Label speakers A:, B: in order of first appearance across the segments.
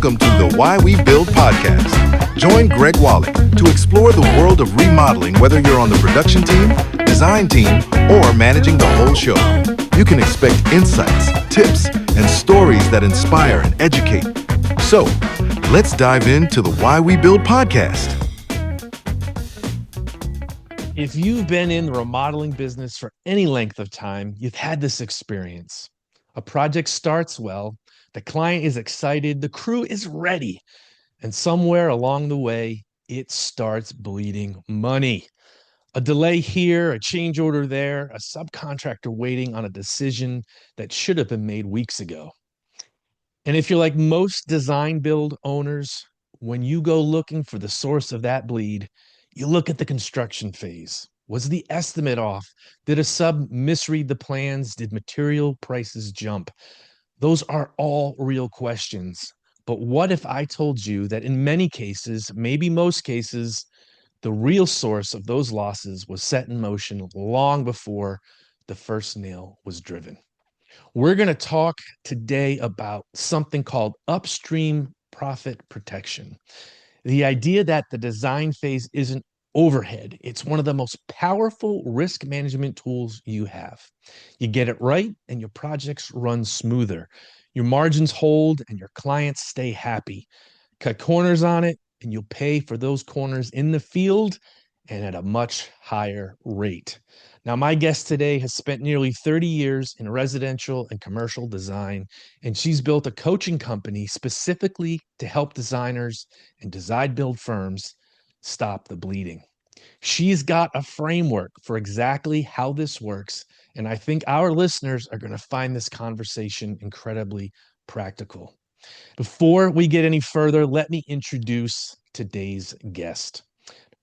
A: Welcome to the Why We Build podcast. Join Greg Wally to explore the world of remodeling, whether you're on the production team, design team, or managing the whole show. You can expect insights, tips, and stories that inspire and educate. So, let's dive into the Why We Build podcast.
B: If you've been in the remodeling business for any length of time, you've had this experience. A project starts well, the client is excited, the crew is ready, and somewhere along the way, it starts bleeding money. A delay here, a change order there, a subcontractor waiting on a decision that should have been made weeks ago. And if you're like most design build owners, when you go looking for the source of that bleed, you look at the construction phase. Was the estimate off? Did a sub misread the plans? Did material prices jump? Those are all real questions. But what if I told you that in many cases, maybe most cases, the real source of those losses was set in motion long before the first nail was driven? We're going to talk today about something called upstream profit protection. The idea that the design phase isn't overhead. It's one of the most powerful risk management tools you have. You get it right and your projects run smoother. Your margins hold and your clients stay happy. Cut corners on it and you'll pay for those corners in the field and at a much higher rate. Now, my guest today has spent nearly 30 years in residential and commercial design, and she's built a coaching company specifically to help designers and design build firms stop the bleeding. She's got a framework for exactly how this works, and I think our listeners are going to find this conversation incredibly practical. Before we get any further, let me introduce today's guest.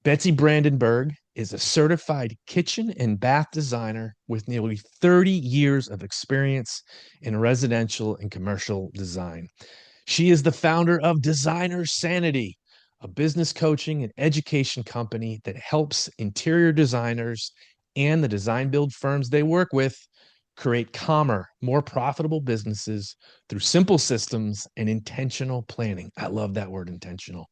B: Betsy Brandenburg is a certified kitchen and bath designer with nearly 30 years of experience in residential and commercial design. She is the founder of Designer Sanity, a business coaching and education company that helps interior designers and the design build firms they work with create calmer, more profitable businesses through simple systems and intentional planning. I love that word, intentional.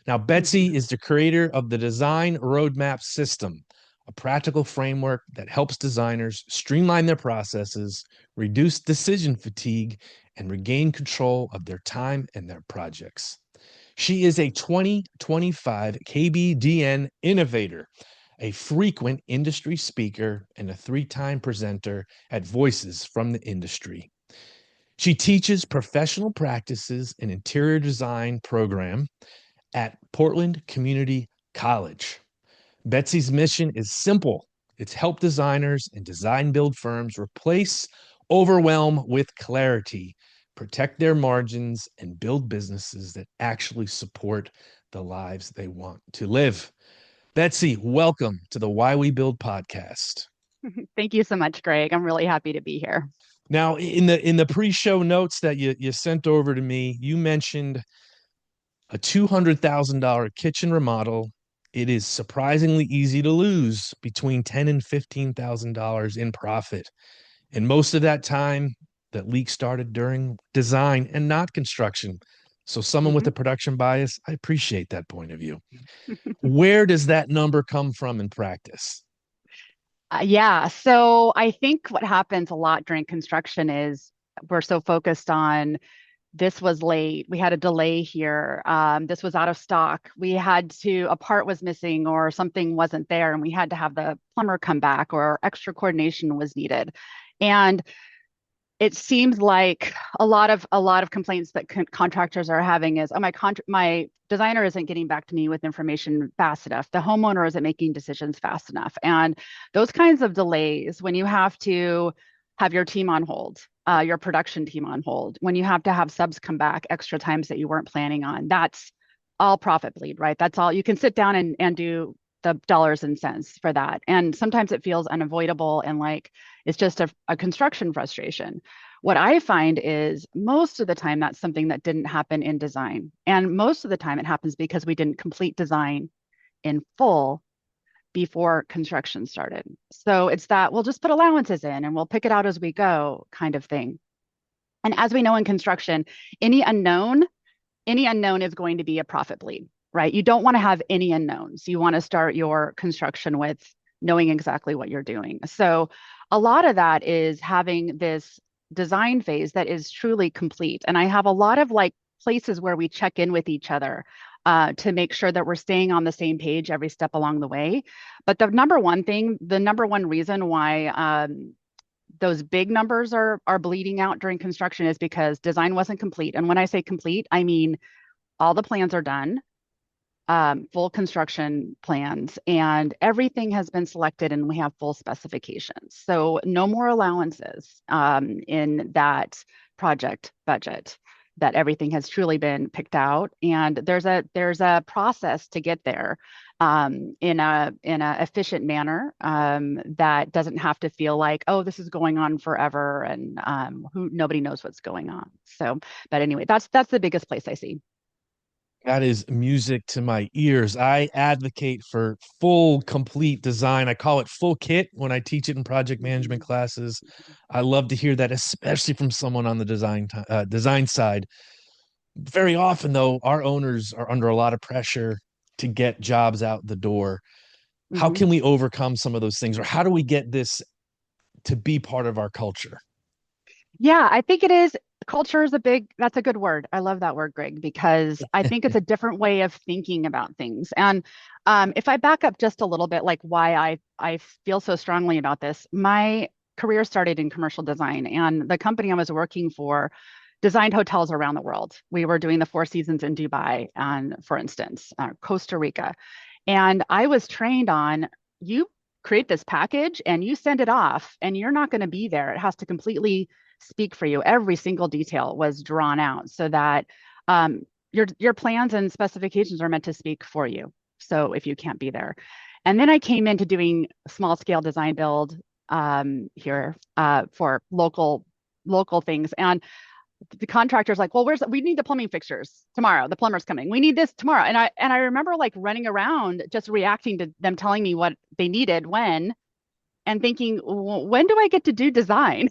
B: Now, Betsy is the creator of the Design Roadmap System, a practical framework that helps designers streamline their processes, reduce decision fatigue, and regain control of their time and their projects. She is a 2025 KBDN Innovator, a frequent industry speaker, and a 3-time presenter at Voices from the Industry. She teaches professional practices in interior design program at Portland Community College. Betsy's mission is simple. It's help designers and design build firms replace overwhelm with clarity, protect their margins, and build businesses that actually support the lives they want to live. Betsy, welcome to the Why We Build podcast.
C: Thank you so much, Greg. I'm really happy to be here.
B: Now, in the pre-show notes that you sent over to me, you mentioned a $200,000 kitchen remodel. It is surprisingly easy to lose between $10,000 and $15,000 in profit. And most of that time, that leak started during design and not construction. So someone with a production bias, I appreciate that point of view. Where does that number come from in practice?
C: Yeah, so I think what happens a lot during construction is we're so focused on this was late. We had a delay here. This was out of stock. A part was missing or something wasn't there, and we had to have the plumber come back or extra coordination was needed. And it seems like a lot of complaints that contractors are having is, oh, my designer isn't getting back to me with information fast enough. The homeowner isn't making decisions fast enough. And those kinds of delays, when you have to have your team on hold, your production team on hold, when you have to have subs come back extra times that you weren't planning on, that's all profit bleed, right? That's all. You can sit down and do the dollars and cents for that. And sometimes it feels unavoidable and like it's just a construction frustration. What I find is most of the time that's something that didn't happen in design. And most of the time it happens because we didn't complete design in full before construction started. So it's that we'll just put allowances in and we'll pick it out as we go kind of thing. And as we know in construction, any unknown any unknown is going to be a profit bleed, right? You don't want to have any unknowns. You want to start your construction with knowing exactly what you're doing. So a lot of that is having this design phase that is truly complete. And I have a lot of like places where we check in with each other to make sure that we're staying on the same page every step along the way. But the number one reason why those big numbers are bleeding out during construction is because design wasn't complete. And when I say complete, I mean all the plans are done, full construction plans, and everything has been selected and we have full specifications. So no more allowances in that project budget, that everything has truly been picked out. And there's a process to get there in a efficient manner that doesn't have to feel like, oh, this is going on forever and nobody knows what's going on. So, but anyway, that's the biggest place I see.
B: That is music to my ears. I advocate for full, complete design. I call it full kit when I teach it in project management
C: Mhm.
B: classes. I love to hear that, especially from someone on the design side. Very often, though, our owners are under a lot of pressure to get jobs out the door. How
C: Mhm.
B: can we overcome some of those things, or how do we get this to be part of our culture?
C: Yeah, I think it is. Culture is that's a good word. I love that word, Greg, because I think it's a different way of thinking about things. And if I back up just a little bit, like why I feel so strongly about this, my career started in commercial design, and the company I was working for designed hotels around the world. We were doing the Four Seasons in Dubai, and for instance, Costa Rica. And I was trained on you create this package and you send it off, and you're not going to be there. It has to completely speak for you. Every single detail was drawn out so that your plans and specifications are meant to speak for you. So if you can't be there, and then I came into doing small scale design build here for local things, and the contractor's like, well, we need the plumbing fixtures tomorrow. The plumber's coming. We need this tomorrow. And I remember like running around just reacting to them telling me what they needed when, and thinking, when do I get to do design?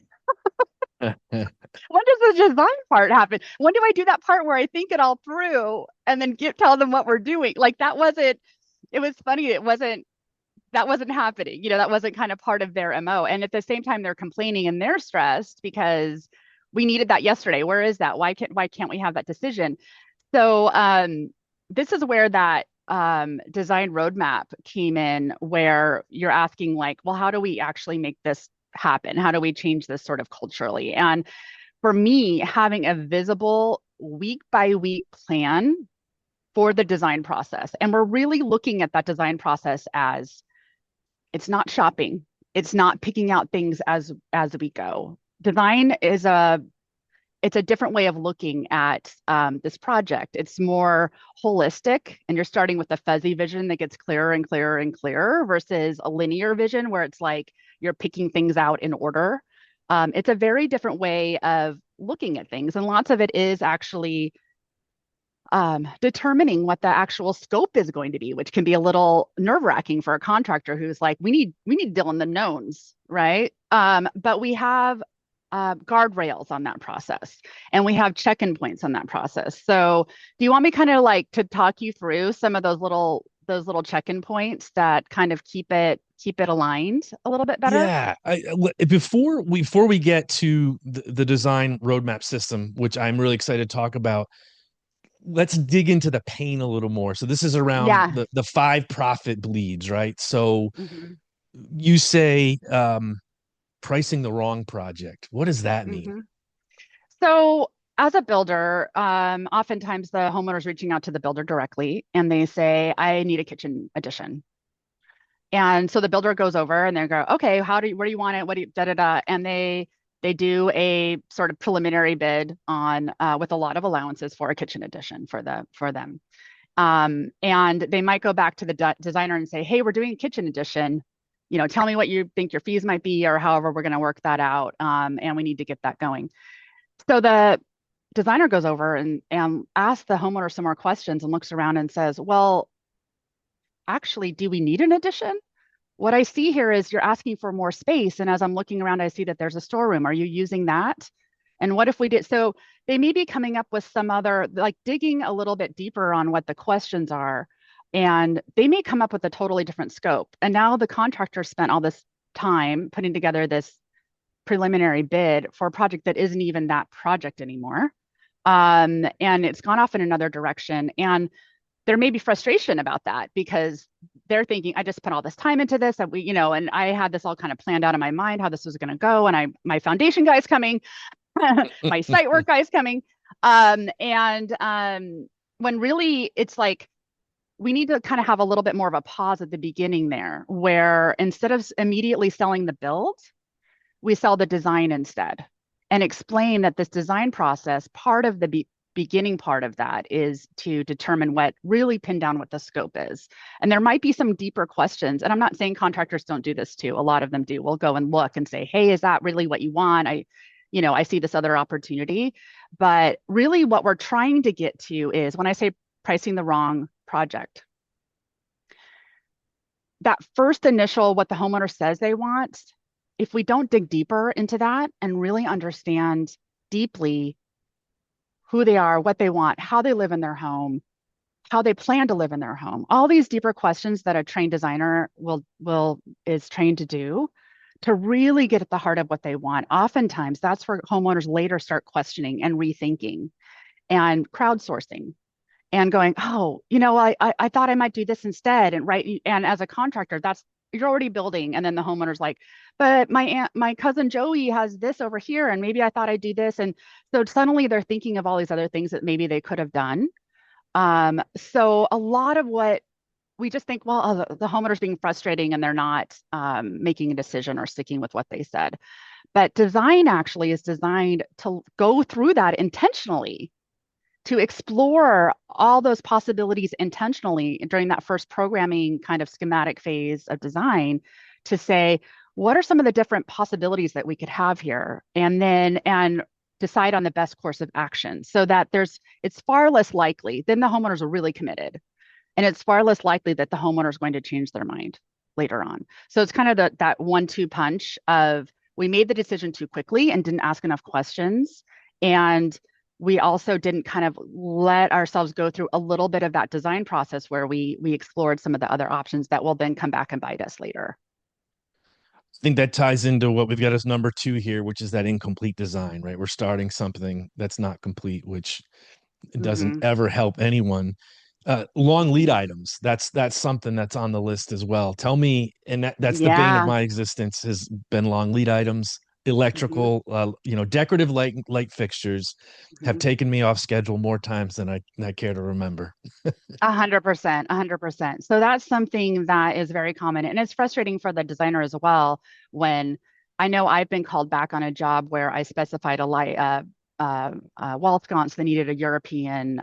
C: When does the design part happen? When do I do that part where I think it all through and then tell them what we're doing? Like that wasn't, it was funny. That wasn't happening. That wasn't kind of part of their MO. And at the same time, they're complaining and they're stressed because we needed that yesterday. Where is that? Why can't we have that decision? So this is where that design roadmap came in, where you're asking like, well, how do we actually make this happen? How do we change this sort of culturally? And for me, having a visible week by week plan for the design process, and we're really looking at that design process as it's not shopping. It's not picking out things as we go. Design is it's a different way of looking at this project. It's more holistic, and you're starting with a fuzzy vision that gets clearer and clearer and clearer versus a linear vision where it's like you're picking things out in order. It's a very different way of looking at things, and lots of it is actually determining what the actual scope is going to be, which can be a little nerve-wracking for a contractor who's like, we need to deal in the knowns, right? But we have guardrails on that process, and we have check-in points on that process. So, do you want me kind of like to talk you through some of those little check-in points that kind of keep it aligned a little bit better?
B: Yeah, before we get to the design roadmap system, which I'm really excited to talk about, let's dig into the pain a little more. So this is around
C: Yeah.
B: the five profit bleeds, right? So
C: Hmm.
B: you say pricing the wrong project. What does that mean?
C: Hmm. So, as a builder, oftentimes the homeowner's reaching out to the builder directly and they say, I need a kitchen addition. And so the builder goes over and they go, okay, where do you want it? What do you, da da da. And they do a sort of preliminary bid on with a lot of allowances for a kitchen addition for them. And they might go back to the designer and say, hey, we're doing a kitchen addition. Tell me what you think your fees might be, or however we're going to work that out. And we need to get that going. So the designer goes over and asks the homeowner some more questions and looks around and says, well, actually, do we need an addition? What I see here is you're asking for more space. And as I'm looking around, I see that there's a storeroom. Are you using that? And what if we did? So they may be coming up with some other, like digging a little bit deeper on what the questions are. And they may come up with a totally different scope. And now the contractor spent all this time putting together this preliminary bid for a project that isn't even that project anymore. And it's gone off in another direction. And there may be frustration about that because they're thinking, I just spent all this time into this, and and I had this all kind of planned out in my mind how this was going to go, and my foundation guy is coming, my site work guy is coming, and when really it's like we need to kind of have a little bit more of a pause at the beginning there, where instead of immediately selling the build, we sell the design instead, and explain that this design process, part of the beginning part of that is to determine really pin down what the scope is. And there might be some deeper questions. And I'm not saying contractors don't do this too. A lot of them do. We'll go and look and say, hey, is that really what you want? I see this other opportunity. But really what we're trying to get to is, when I say pricing the wrong project, that first initial, what the homeowner says they want, if we don't dig deeper into that and really understand deeply who they are, what they want, how they live in their home, how they plan to live in their home, all these deeper questions that a trained designer is trained to do, to really get at the heart of what they want. Oftentimes, that's where homeowners later start questioning and rethinking and crowdsourcing and going, oh, I thought I might do this instead. And as a contractor, you're already building. And then the homeowner's like, but my cousin Joey has this over here, and maybe I thought I'd do this. And so suddenly they're thinking of all these other things that maybe they could have done. So a lot of what we just think, well, the homeowner's being frustrating and they're not making a decision or sticking with what they said. But design actually is designed to go through that intentionally, to explore all those possibilities intentionally during that first programming kind of schematic phase of design, to say, what are some of the different possibilities that we could have here? And decide on the best course of action, so that it's far less likely, then the homeowners are really committed. And it's far less likely that the homeowner is going to change their mind later on. So it's kind of that 1-2 punch of, we made the decision too quickly and didn't ask enough questions. And we also didn't kind of let ourselves go through a little bit of that design process where we explored some of the other options that will then come back and bite us later.
B: I think that ties into what we've got as number 2 here, which is that incomplete design, right? We're starting something that's not complete, which doesn't ever help anyone. Long lead items, that's something that's on the list as well. Tell me, and that's the bane of my existence, has been long lead items. Electrical, decorative light fixtures have taken me off schedule more times than I care to remember.
C: 100%, 100%. So that's something that is very common, and it's frustrating for the designer as well. When I know I've been called back on a job where I specified a light wall sconce that needed a European,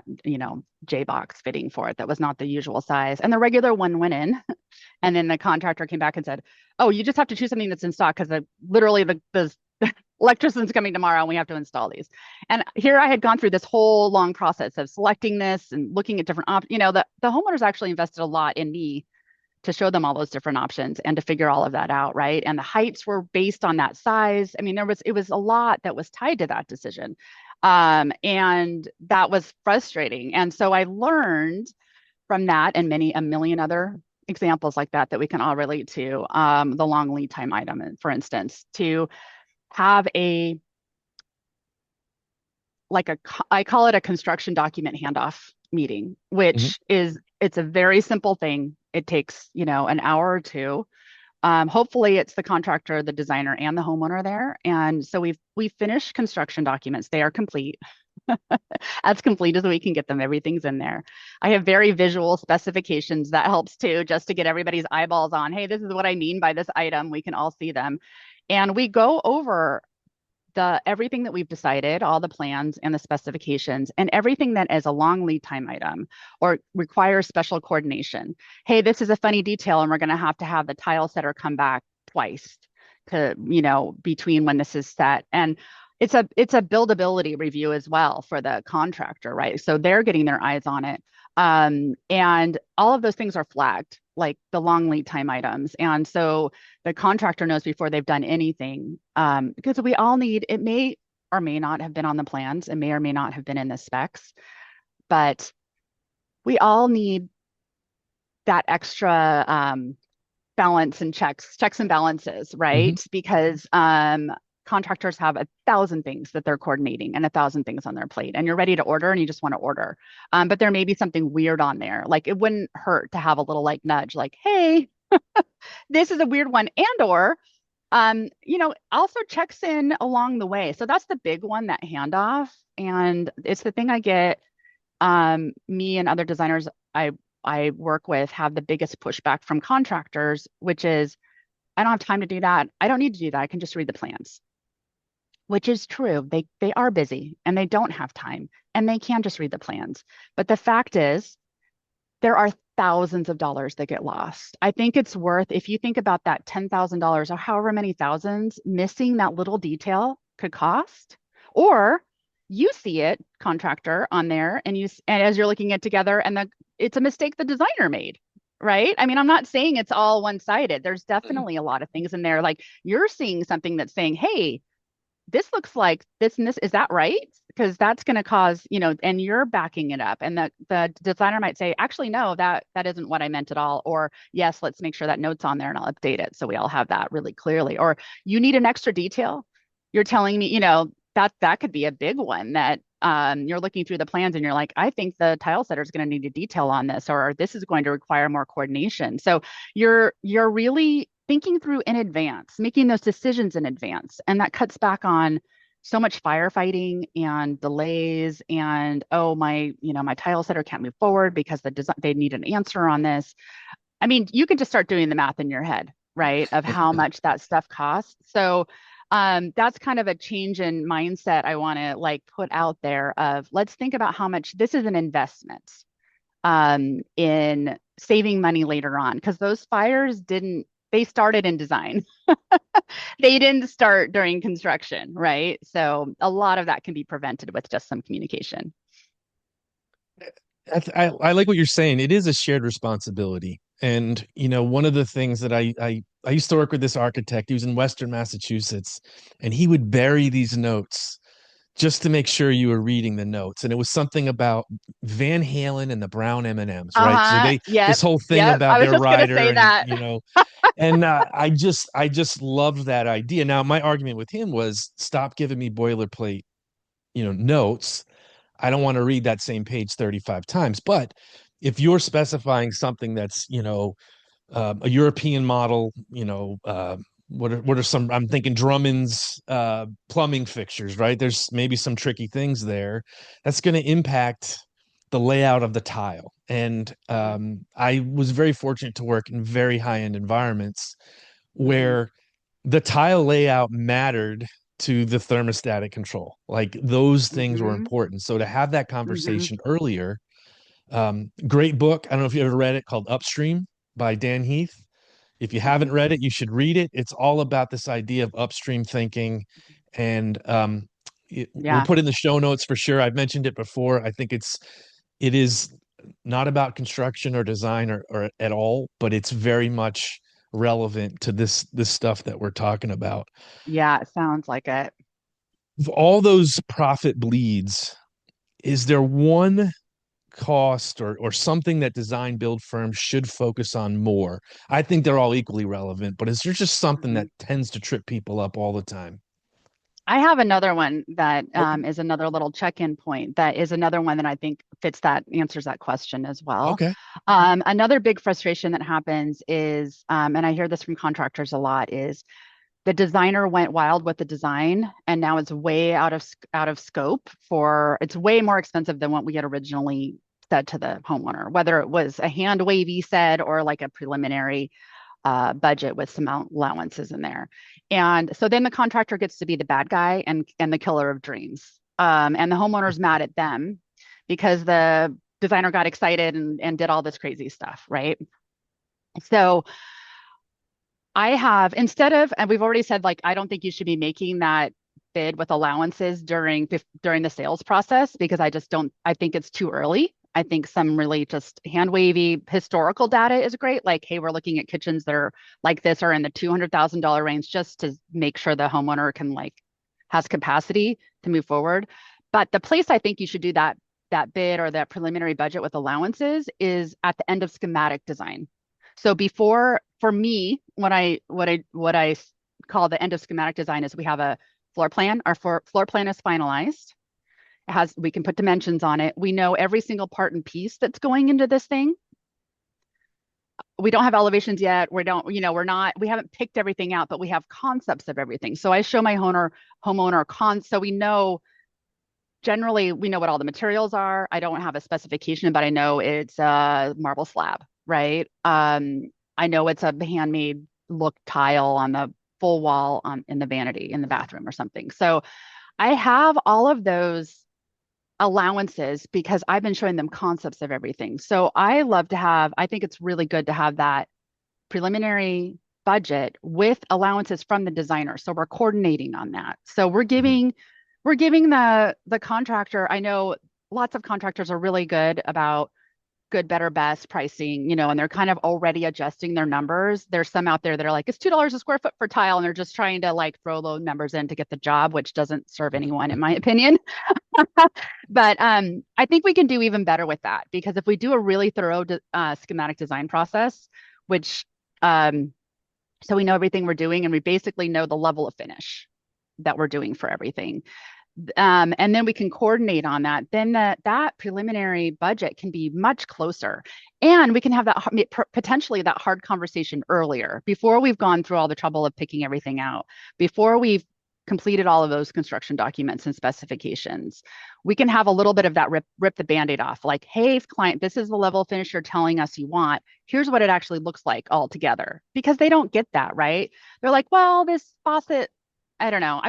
C: J-box fitting for it that was not the usual size, and the regular one went in, and then the contractor came back and said, "Oh, you just have to choose something that's in stock because literally the electrician's coming tomorrow and we have to install these." And here I had gone through this whole long process of selecting this and looking at different options. The homeowners actually invested a lot in me to show them all those different options and to figure all of that out, right? And the heights were based on that size. I mean, it was a lot that was tied to that decision. And that was frustrating. And so I learned from that and a million other examples like that we can all relate to, the long lead time item, for instance, to have I call it a construction document handoff meeting, which it's a very simple thing. It takes, an hour or two. Hopefully it's the contractor, the designer, and the homeowner there. And so we've finished construction documents. They are complete. As complete as we can get them. Everything's in there. I have very visual specifications that helps too, just to get everybody's eyeballs on, hey, this is what I mean by this item. We can all see them. And we go over everything that we've decided, all the plans and the specifications, and everything that is a long lead time item or requires special coordination. Hey, this is a funny detail, and we're going to have the tile setter come back twice to, between when this is set. And it's a buildability review as well for the contractor, right? So they're getting their eyes on it. And all of those things are flagged, like the long lead time items. And so the contractor knows before they've done anything, because we all need, it may or may not have been on the plans and may or may not have been in the specs, but we all need that extra balance and checks and balances,
B: Mhm.
C: right? Because contractors have 1,000 things that they're coordinating and 1,000 things on their plate, and you're ready to order and you just want to order. But there may be something weird on there. Like it wouldn't hurt to have a little like nudge, like, hey, this is a weird one, and or also checks in along the way. So that's the big one, that handoff. And it's the thing I get me and other designers I work with have the biggest pushback from contractors, which is, I don't have time to do that. I don't need to do that. I can just read the plans, which is true. They are busy and they don't have time and they can just read the plans. But the fact is, there are thousands of dollars that get lost. I think it's worth, if you think about that $10,000 or however many thousands, missing that little detail could cost, or you see it, contractor, on there, and as you're looking at together, and it's a mistake the designer made, right? I mean, I'm not saying it's all one-sided. There's definitely a lot of things in there. Like you're seeing something that's saying, hey, this looks like this and this, is that right? Because that's going to cause, and you're backing it up. And the designer might say, actually, no, that isn't what I meant at all. Or yes, let's make sure that note's on there and I'll update it. So we all have that really clearly. Or you need an extra detail. You're telling me, that could be a big one that you're looking through the plans and you're like, I think the tile setter is going to need a detail on this, or this is going to require more coordination. So you're really thinking through in advance, making those decisions in advance. And that cuts back on so much firefighting and delays and, oh, my tile setter can't move forward because they need an answer on this. I mean, you can just start doing the math in your head, right? Of how much that stuff costs. So that's kind of a change in mindset I want to like put out there of, let's think about how much this is an investment in saving money later on, because those fires they started in design. They didn't start during construction, right? So a lot of that can be prevented with just some communication.
B: I like what you're saying. It is a shared responsibility. And, one of the things that I used to work with this architect, he was in Western Massachusetts, and he would bury these notes just to make sure you were reading the notes. And it was something about Van Halen and the brown M&Ms, right? So
C: Uh-huh.
B: this
C: Yep.
B: whole thing
C: Yep.
B: about
C: I was
B: their
C: just gonna
B: rider
C: say
B: and,
C: that.
B: and I just loved that idea. Now, my argument with him was stop giving me boilerplate, notes. I don't want to read that same page 35 times. But if you're specifying something that's, a European model, what are some, I'm thinking Drummond's plumbing fixtures, right? There's maybe some tricky things there that's going to impact the layout of the tile. And I was very fortunate to work in very high-end environments
C: Mm-hmm.
B: where the tile layout mattered to the thermostatic control. Like those things were
C: Mm-hmm.
B: important. So to have that
C: Mm-hmm.
B: conversation earlier, great book. I don't know if you ever read it, called Upstream by Dan Heath. If you
C: Mm-hmm.
B: haven't read it, you should read it. It's all about this idea of upstream thinking. And we'll
C: Yeah.
B: put in the show notes for sure. I've mentioned it before. I think it is not about construction or design or at all, but it's very much relevant to this stuff that we're talking about.
C: Yeah. It sounds like it.
B: Of all those profit bleeds, is there one cost or something that design build firms should focus on more? I think they're all equally relevant, but is there just something
C: Mm-hmm.
B: that tends to trip people up all the time?
C: I have another one that
B: Okay.
C: is another little check-in point that is another one that I think answers that question as well.
B: Okay.
C: Another big frustration that happens is, and I hear this from contractors a lot, is the designer went wild with the design and now it's way out of scope it's way more expensive than what we had originally said to the homeowner, whether it was a hand wavy said or like a preliminary budget with some allowances in there. And so then the contractor gets to be the bad guy and the killer of dreams. And the homeowner's mad at them because the designer got excited and did all this crazy stuff, right? So I have, instead of, and we've already said, like, I don't think you should be making that bid with allowances during the sales process, because I think it's too early. I think some really just hand wavy historical data is great. Like, hey, we're looking at kitchens that are like this or in the $200,000 range, just to make sure the homeowner has capacity to move forward. But the place I think you should do that bid or that preliminary budget with allowances is at the end of schematic design. So before, for me, what I call the end of schematic design is we have a floor plan. Our floor plan is finalized. We can put dimensions on it. We know every single part and piece that's going into this thing. We don't have elevations yet. We haven't picked everything out, but we have concepts of everything. So I show my homeowner so generally we know what all the materials are. I don't have a specification, but I know it's a marble slab, right? I know it's a handmade look tile on the full wall in the vanity in the bathroom or something. So I have all of those allowances because I've been showing them concepts of everything. So I think it's really good to have that preliminary budget with allowances from the designer. So we're coordinating on that. So we're giving the contractor, I know lots of contractors are really good about good, better, best pricing, and they're kind of already adjusting their numbers. There's some out there that are like, it's $2 a square foot for tile. And they're just trying to like throw low numbers in to get the job, which doesn't serve anyone, in my opinion. But I think we can do even better with that because if we do a really thorough schematic design process, which so we know everything we're doing and we basically know the level of finish that we're doing for everything. And then we can coordinate on that. Then that preliminary budget can be much closer, and we can have that potentially that hard conversation earlier before we've gone through all the trouble of picking everything out, before we've completed all of those construction documents and specifications. We can have a little bit of that rip the Band-Aid off. Like, hey, client, this is the level of finish you're telling us you want. Here's what it actually looks like all together. Because they don't get that, right? They're like, well, this faucet, I don't know.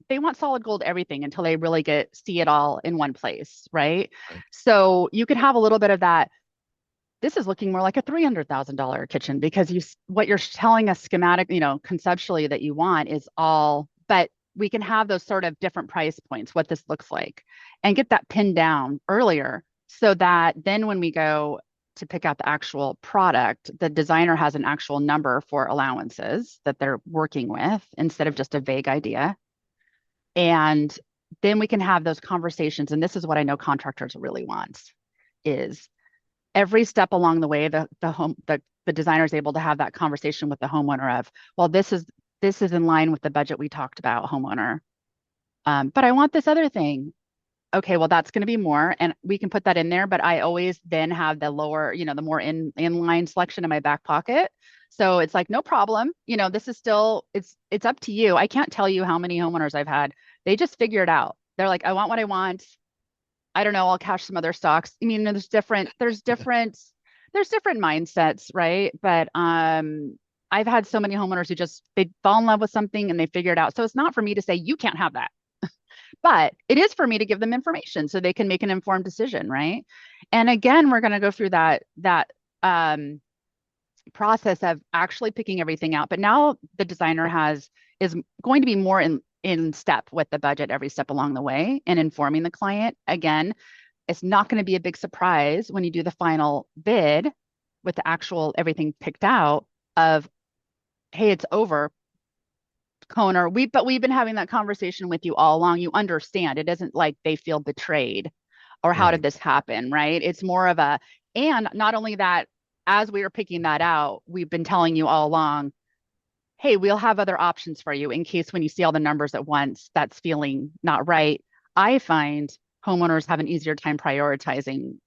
C: They want solid gold everything until they really see it all in one place, right?
B: Right.
C: So you could have a little bit of that. This is looking more like a $300,000 kitchen because what you're telling us schematic, conceptually that you want is all, but we can have those sort of different price points, what this looks like, and get that pinned down earlier so that then when we go to pick out the actual product, the designer has an actual number for allowances that they're working with instead of just a vague idea. And then we can have those conversations. And this is what I know contractors really want is every step along the way, the designer is able to have that conversation with the homeowner of, well, this is in line with the budget we talked about, homeowner. But I want this other thing. Okay, well, that's going to be more, and we can put that in there. But I always then have the lower, the more inline selection in my back pocket. So it's like, no problem. This is still, it's up to you. I can't tell you how many homeowners I've had. They just figure it out. They're like, I want what I want. I don't know. I'll cash some other stocks. I mean, there's different mindsets, right? But I've had so many homeowners who they fall in love with something and they figure it out. So it's not for me to say you can't have that. But it is for me to give them information so they can make an informed decision, right? And again, we're going to go through that process of actually picking everything out. But now the designer is going to be more in step with the budget every step along the way and informing the client. Again, it's not going to be a big surprise when you do the final bid with the actual everything picked out of, hey, it's over. Coner, but we've been having that conversation with you all along. You understand. It isn't like they feel betrayed or how did this happen, right? It's more of and not only that, as we were picking that out, we've been telling you all along, hey, we'll have other options for you in case when you see all the numbers at once, that's feeling not right. I find homeowners have an easier time prioritizing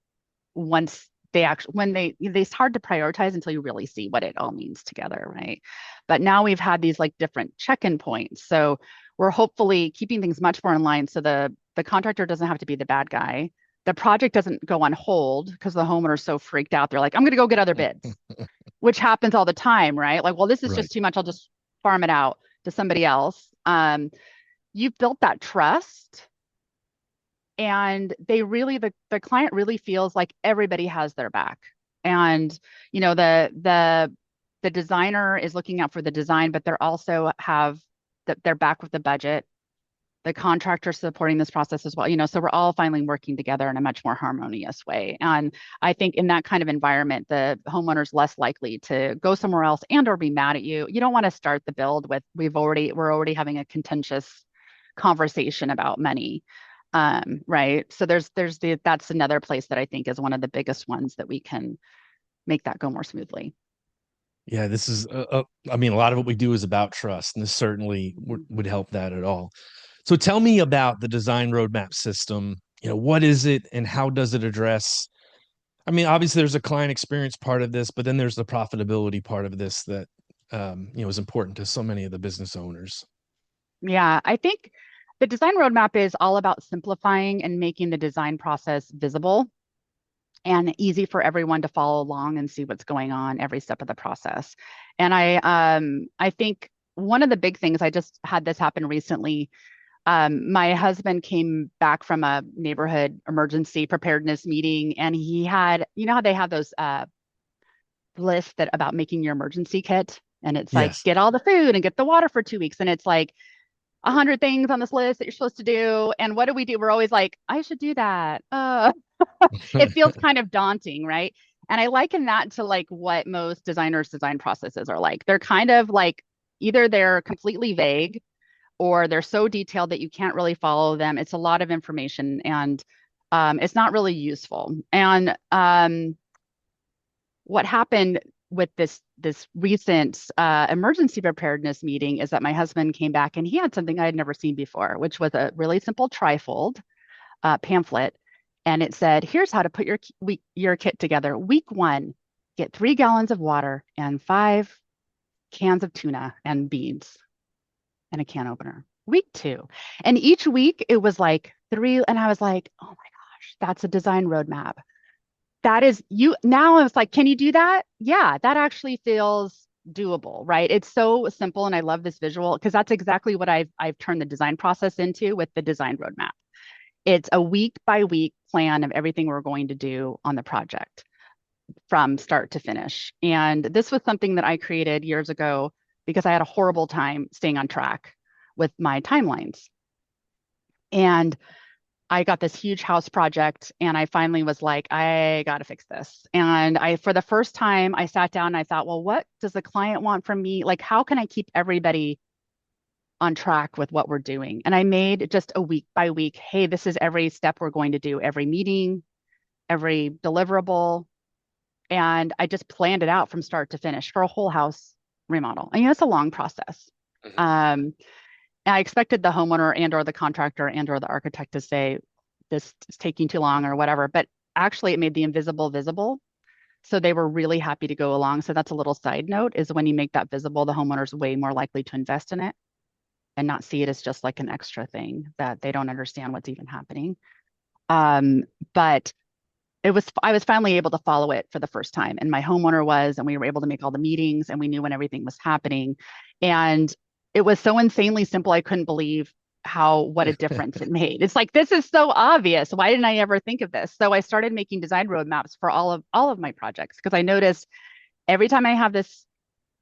C: once it's hard to prioritize until you really see what it all means together, right? But now we've had these like different check-in points. So we're hopefully keeping things much more in line so the contractor doesn't have to be the bad guy. The project doesn't go on hold because the homeowner's so freaked out. They're like, I'm going to go get other bids, which happens all the time, right? Like, well, this is just too much. I'll just farm it out to somebody else. You've built that trust. And the client really feels like everybody has their back. And, the designer is looking out for the design, but they're also their back with the budget. The contractor supporting this process as well, so we're all finally working together in a much more harmonious way. And I think in that kind of environment, the homeowner's less likely to go somewhere else and or be mad at you. You don't want to start the build with we're already having a contentious conversation about money. Right. So that's another place that I think is one of the biggest ones that we can make that go more smoothly.
B: Yeah, this is, I mean, a lot of what we do is about trust, and this certainly would help that at all. So tell me about the design roadmap system. What is it and how does it address? I mean, obviously there's a client experience part of this, but then there's the profitability part of this that, is important to so many of the business owners.
C: Yeah, I think the design roadmap is all about simplifying and making the design process visible and easy for everyone to follow along and see what's going on every step of the process. And I think one of the big things, I just had this happen recently. My husband came back from a neighborhood emergency preparedness meeting, and he had, you know how they have those lists that about making your emergency kit, and it's like
B: Yes.
C: get all the food and get the water for 2 weeks, and it's like 100 things on this list that you're supposed to do. And what do we do? We're always like, I should do that. It feels kind of daunting, right? And I liken that to like what most designers' design processes are like. They're kind of like either they're completely vague or they're so detailed that you can't really follow them. It's a lot of information and it's not really useful. And what happened with this recent emergency preparedness meeting is that my husband came back and he had something I had never seen before, which was a really simple trifold pamphlet, and it said, "Here's how to put your kit together. Week 1, get 3 gallons of water and 5 cans of tuna and beans and a can opener. Week 2," and each week it was like 3, and I was like, "Oh my gosh, that's a design roadmap." That is you now. I was like, can you do that? Yeah, that actually feels doable, right? It's so simple, and I love this visual because that's exactly what I've turned the design process into with the design roadmap. It's a week by week plan of everything we're going to do on the project from start to finish. And this was something that I created years ago because I had a horrible time staying on track with my timelines. And I got this huge house project and I finally was like, I got to fix this. And for the first time, I sat down and I thought, well, what does the client want from me? Like, how can I keep everybody on track with what we're doing? And I made just a week by week, hey, this is every step we're going to do, every meeting, every deliverable. And I just planned it out from start to finish for a whole house remodel. And it's a long process.
B: Mhm.
C: Um, I expected the homeowner and or the contractor and or the architect to say this is taking too long or whatever, but actually it made the invisible visible. So they were really happy to go along. So that's a little side note is when you make that visible, the homeowner's way more likely to invest in it and not see it as just like an extra thing that they don't understand what's even happening. But I was finally able to follow it for the first time, and my homeowner was, and we were able to make all the meetings and we knew when everything was happening. And it was so insanely simple. I couldn't believe what a difference it made. It's like, this is so obvious. Why didn't I ever think of this? So I started making design roadmaps for all of my projects because I noticed every time I have this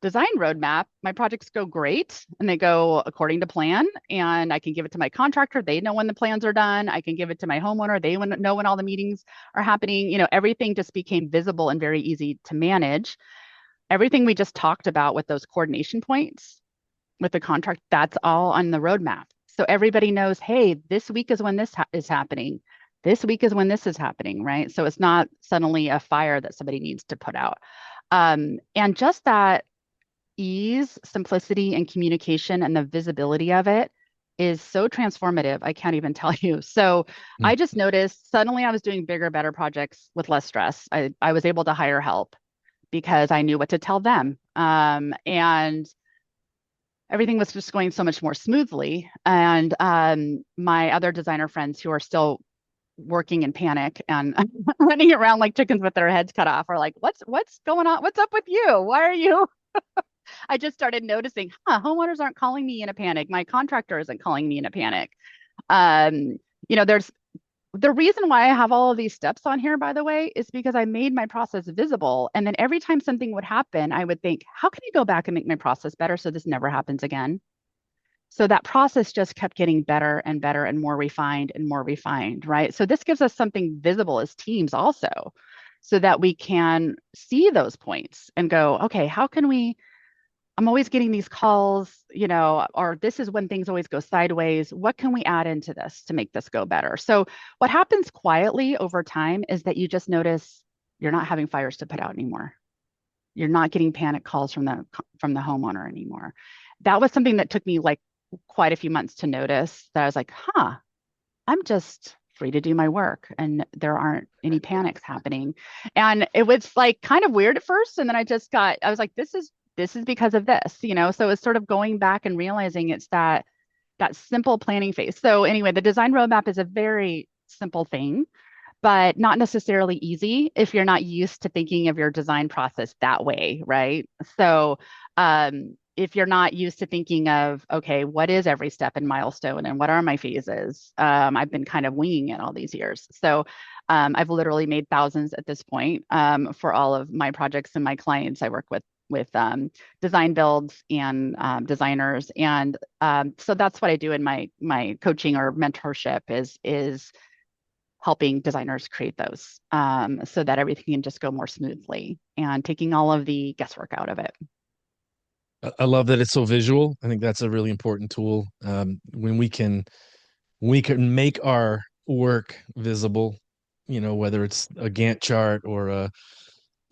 C: design roadmap, my projects go great and they go according to plan. And I can give it to my contractor. They know when the plans are done. I can give it to my homeowner. They know when all the meetings are happening. Everything just became visible and very easy to manage. Everything we just talked about with those coordination points with the contract, that's all on the roadmap. So everybody knows, hey, this week is when this is happening. This week is when this is happening, right? So it's not suddenly a fire that somebody needs to put out. And just that ease, simplicity, and communication and the visibility of it is so transformative. I can't even tell you. So I just noticed suddenly I was doing bigger, better projects with less stress. I was able to hire help because I knew what to tell them. And everything was just going so much more smoothly. And my other designer friends who are still working in panic and running around like chickens with their heads cut off are like, what's going on? What's up with you? Why are you? I just started noticing, homeowners aren't calling me in a panic. My contractor isn't calling me in a panic. Um, there's the reason why I have all of these steps on here, by the way, is because I made my process visible. And then every time something would happen, I would think, how can I go back and make my process better so this never happens again? So that process just kept getting better and better and more refined, right? So this gives us something visible as teams also, so that we can see those points and go, okay, how can we I'm always getting these calls, or this is when things always go sideways. What can we add into this to make this go better? So what happens quietly over time is that you just notice you're not having fires to put out anymore. You're not getting panic calls from the homeowner anymore. That was something that took me like quite a few months to notice, that I was like, I'm just free to do my work and there aren't any panics happening. And it was like kind of weird at first. And then I was like, this is because of this, So it's sort of going back and realizing it's that simple planning phase. So anyway, the design roadmap is a very simple thing, but not necessarily easy if you're not used to thinking of your design process that way, right? So if you're not used to thinking of, okay, what is every step and milestone and what are my phases? I've been kind of winging it all these years. So I've literally made thousands at this point for all of my projects and my clients I work with design builds and designers. And so that's what I do in my coaching or mentorship is helping designers create those so that everything can just go more smoothly and taking all of the guesswork out of it.
B: I love that it's so visual. I think that's a really important tool. When we can make our work visible, whether it's a Gantt chart or a,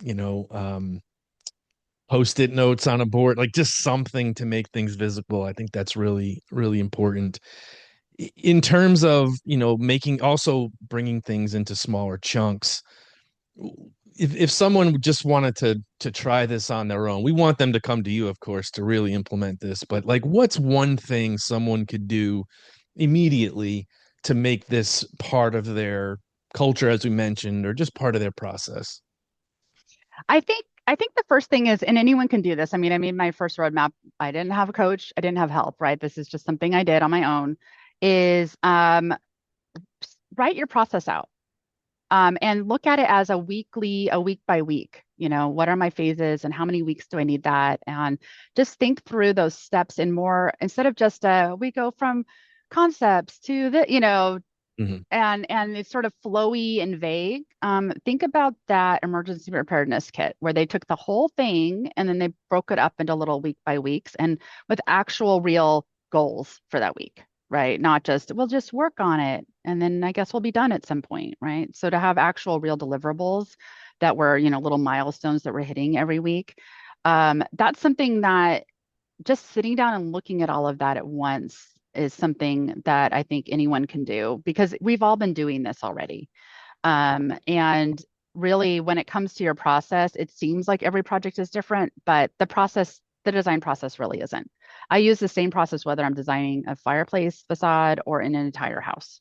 B: you know, post-it notes on a board, like just something to make things visible. I think that's really, really important. In terms of, making also bringing things into smaller chunks. If someone just wanted to try this on their own, we want them to come to you, of course, to really implement this. But like, what's one thing someone could do immediately to make this part of their culture, as we mentioned, or just part of their process?
C: I think the first thing is, and anyone can do this. I mean, I made my first roadmap. I didn't have a coach. I didn't have help, right? This is just something I did on my own. Is write your process out. And look at it as a week by week. What are my phases and how many weeks do I need that? And just think through those steps in more, instead of just we go from concepts to
B: Mhm.
C: and it's sort of flowy and vague. Think about that emergency preparedness kit where they took the whole thing and then they broke it up into little week by weeks and with actual real goals for that week, right? Not just, we'll just work on it and then I guess we'll be done at some point, right? So to have actual real deliverables that were, little milestones that we're hitting every week. That's something that just sitting down and looking at all of that at once is something that I think anyone can do because we've all been doing this already. And really, when it comes to your process, it seems like every project is different, but the design process really isn't. I use the same process whether I'm designing a fireplace facade or in an entire house.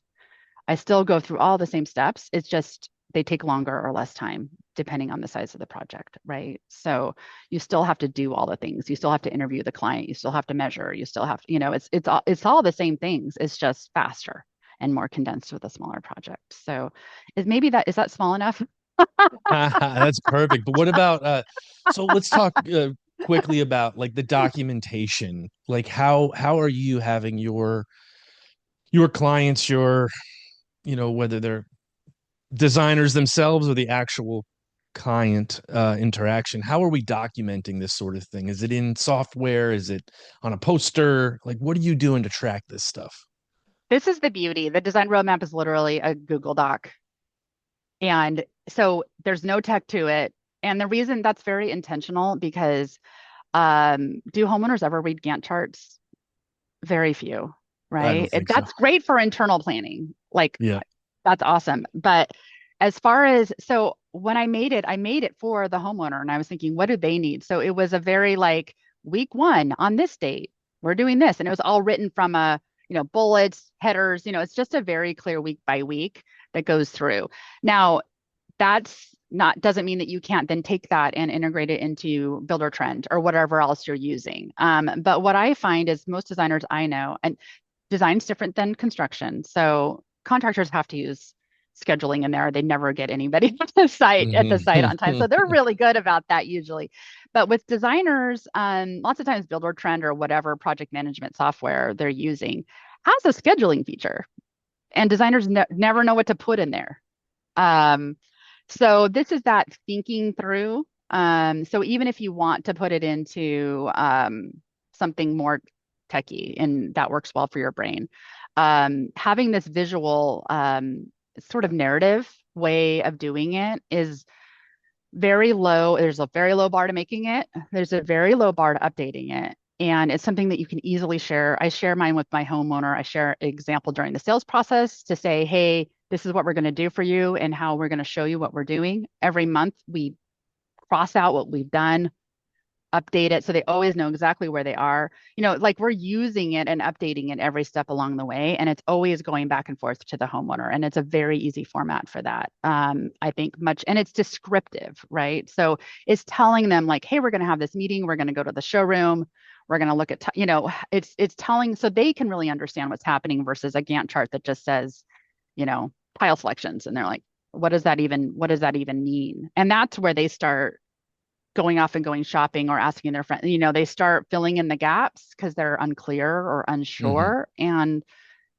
C: I still go through all the same steps. It's just they take longer or less time depending on the size of the project, right? So you still have to do all the things. You still have to interview the client. You still have to measure. You still have to, it's all the same things. It's just faster and more condensed with a smaller project. So is that small enough?
B: That's perfect. But what about so let's talk quickly about like the documentation. Like how are you having your clients, whether they're designers themselves or the actual client interaction, how are we documenting this sort of thing? Is it in software? Is it on a poster? Like, what are you doing to track this stuff?
C: This is the beauty. The design roadmap is literally a Google Doc. And so there's no tech to it. And the reason that's very intentional because do homeowners ever read Gantt charts? Very few,
B: I don't
C: right?
B: think so.
C: That's great for internal planning. Like
B: Yeah.
C: that's awesome. But as far as so when I made it for the homeowner and I was thinking, what do they need? So it was a very like week one on this date, we're doing this. And it was all written from bullets, headers, it's just a very clear week by week that goes through. Now, that's not doesn't mean that you can't then take that and integrate it into Builder Trend or whatever else you're using. But what I find is most designers I know, and design's different than construction. So contractors have to use scheduling in there. They never get anybody at the site on time. So they're really good about that usually. But with designers, lots of times Builder Trend or whatever project management software they're using has a scheduling feature, and designers never know what to put in there. Um, so this is that thinking through So even if you want to put it into something more techy and that works well for your brain, having this visual sort of narrative way of doing it is very low. There's a very low bar to making it. There's a very low bar to updating it. And it's something that you can easily share. I share mine with my homeowner. I share an example during the sales process to say, hey, this is what we're going to do for you and how we're going to show you what we're doing. Every month, we cross out what we've done, update it so they always know exactly where they are. Like we're using it and updating it every step along the way. And it's always going back and forth to the homeowner. And it's a very easy format for that. I think and it's descriptive, right? So it's telling them like, hey, we're going to have this meeting. We're going to go to the showroom. We're going to look at, it's telling so they can really understand what's happening versus a Gantt chart that just says, tile selections. And they're like, what does that even mean? And that's where they start going off and going shopping or asking their friends, they start filling in the gaps because they're unclear or
B: Hmm.
C: unsure. And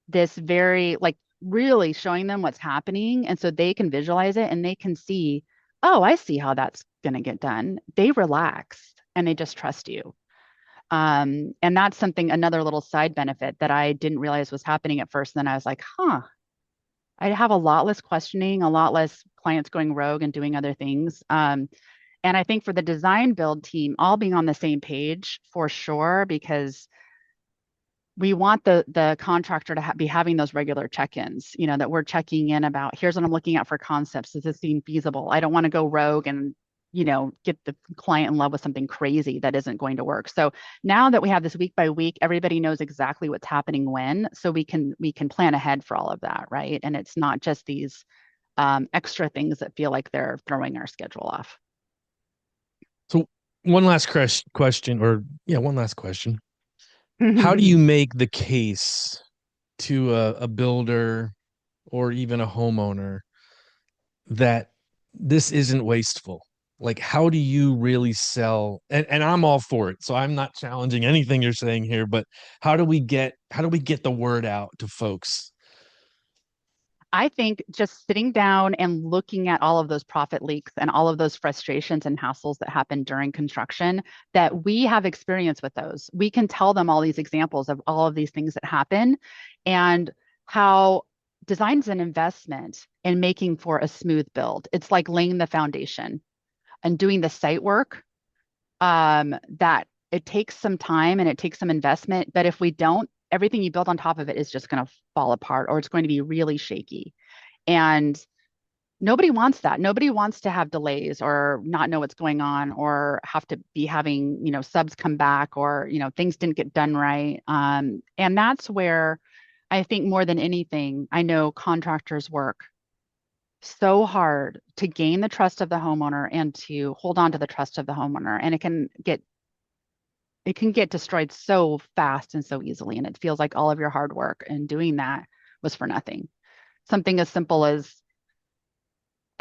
C: this very, like, really showing them what's happening. And so they can visualize it and they can see, oh, I see how that's going to get done. They relax and they just trust you. And that's another little side benefit that I didn't realize was happening at first. And then I was like, I have a lot less questioning, a lot less clients going rogue and doing other things. And I think for the design build team, all being on the same page for sure, because we want the contractor to be having those regular check-ins, that we're checking in about, here's what I'm looking at for concepts. Does this seem feasible? I don't want to go rogue and, get the client in love with something crazy that isn't going to work. So now that we have this week by week, everybody knows exactly what's happening when, so we can plan ahead for all of that, right? And it's not just these extra things that feel like they're throwing our schedule off.
B: So one last question, or yeah, one last question. How do you make the case to a builder or even a homeowner that this isn't wasteful? Like, how do you really sell? And I'm all for it. So I'm not challenging anything you're saying here, but how do we get the word out to folks?
C: I think just sitting down and looking at all of those profit leaks and all of those frustrations and hassles that happen during construction, that we have experience with those. We can tell them all these examples of all of these things that happen and how design's an investment in making for a smooth build. It's like laying the foundation and doing the site work, that it takes some time and it takes some investment. But if we don't, everything you build on top of it is just going to fall apart or it's going to be really shaky. And nobody wants that. Nobody wants to have delays or not know what's going on or have to be having, subs come back or, things didn't get done right. And that's where I think more than anything, I know contractors work so hard to gain the trust of the homeowner and to hold on to the trust of the homeowner. And it can get destroyed so fast and so easily. And it feels like all of your hard work and doing that was for nothing. Something as simple as,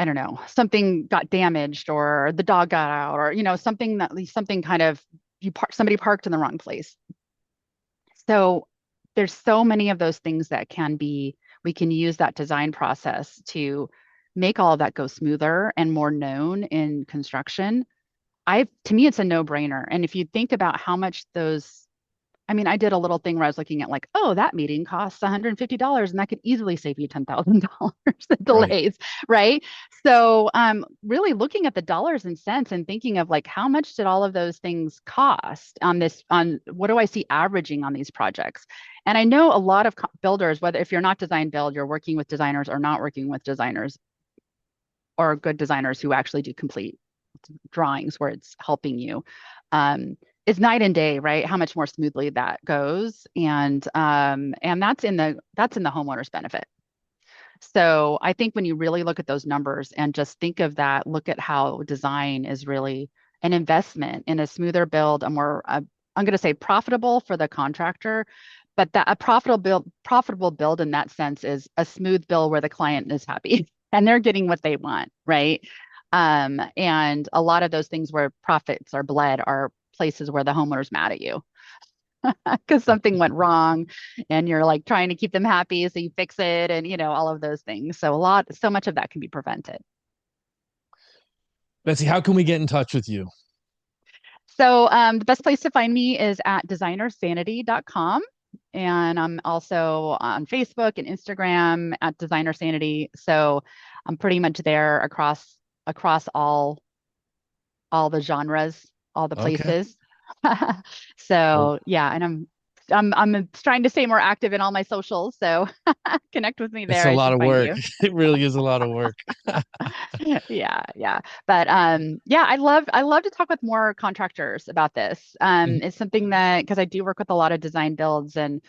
C: I don't know, something got damaged or the dog got out or, something kind of somebody parked in the wrong place. So there's so many of those things that we can use that design process to make all of that go smoother and more known in construction. To me, it's a no-brainer. And if you think about how much I did a little thing where I was looking at like, oh, that meeting costs $150 and that could easily save you $10,000 in
B: Right.
C: delays, right? So really looking at the dollars and cents and thinking of like, how much did all of those things cost on what do I see averaging on these projects? And I know a lot of builders, whether if you're not design build, you're working with designers or not working with designers or good designers who actually do complete drawings where it's helping you. It's night and day, right? How much more smoothly that goes, and that's in the homeowner's benefit. So I think when you really look at those numbers and just think of that, look at how design is really an investment in a smoother build, a more I'm going to say profitable for the contractor, but that a profitable build in that sense is a smooth build where the client is happy and they're getting what they want, right? And a lot of those things where profits are bled are places where the homeowner's mad at you because something went wrong and you're like trying to keep them happy. So you fix it and, all of those things. So much of that can be prevented.
B: Betsy, how can we get in touch with you?
C: So the best place to find me is at designersanity.com. And I'm also on Facebook and Instagram at Designer Sanity. So I'm pretty much there across all the genres, all the
B: Okay.
C: places.
B: Well,
C: So yeah, and I'm trying to stay more active in all my socials. So connect with me
B: it's
C: there.
B: a
C: I
B: lot
C: should
B: of
C: find
B: work.
C: you.
B: It really is a lot of work.
C: Yeah. But yeah, I love to talk with more contractors about this. It's something that because I do work with a lot of design builds and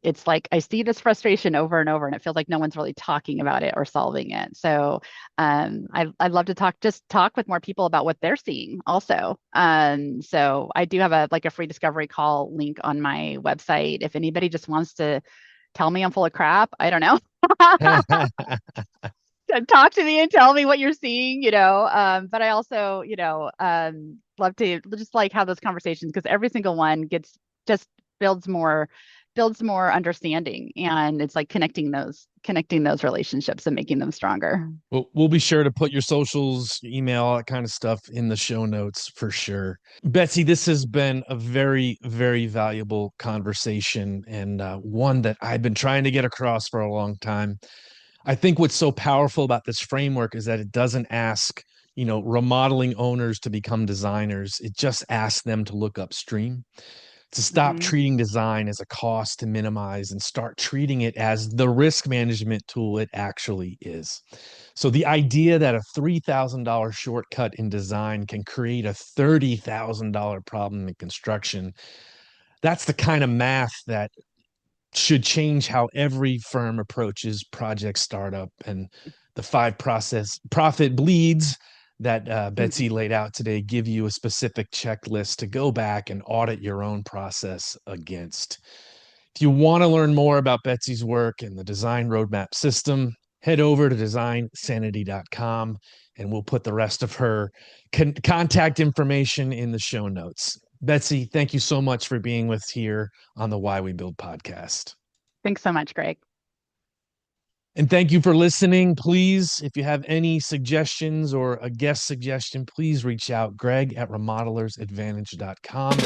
C: it's like I see this frustration over and over and it feels like no one's really talking about it or solving it. So I'd love to talk with more people about what they're seeing also. So I do have a free discovery call link on my website. If anybody just wants to tell me I'm full of crap, I don't know. Talk to me and tell me what you're seeing. But I also, love to just like have those conversations because every single one gets just builds more understanding and it's like connecting those relationships and making them stronger.
B: We'll be sure to put your socials, email, all that kind of stuff in the show notes for sure. Betsy, this has been a very, very valuable conversation and one that I've been trying to get across for a long time. I think what's so powerful about this framework is that it doesn't ask, remodeling owners to become designers. It just asks them to look upstream, to stop
C: Hmm.
B: treating design as a cost to minimize and start treating it as the risk management tool it actually is. So the idea that a $3,000 shortcut in design can create a $30,000 problem in construction, that's the kind of math that should change how every firm approaches project startup and the 5 process profit bleeds that Betsy laid out today give you a specific checklist to go back and audit your own process against. If you want to learn more about Betsy's work and the design roadmap system, head over to designsanity.com and we'll put the rest of her contact information in the show notes. Betsy, thank you so much for being with here on the Why We Build podcast.
C: Thanks so much, Greg.
B: And thank you for listening. Please, if you have any suggestions or a guest suggestion, please reach out, Greg at remodelersadvantage.com.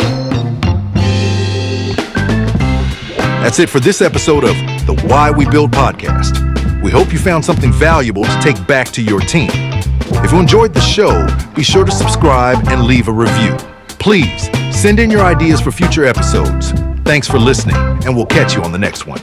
A: That's it for this episode of the Why We Build podcast. We hope you found something valuable to take back to your team. If you enjoyed the show, be sure to subscribe and leave a review. Please send in your ideas for future episodes. Thanks for listening, and we'll catch you on the next one.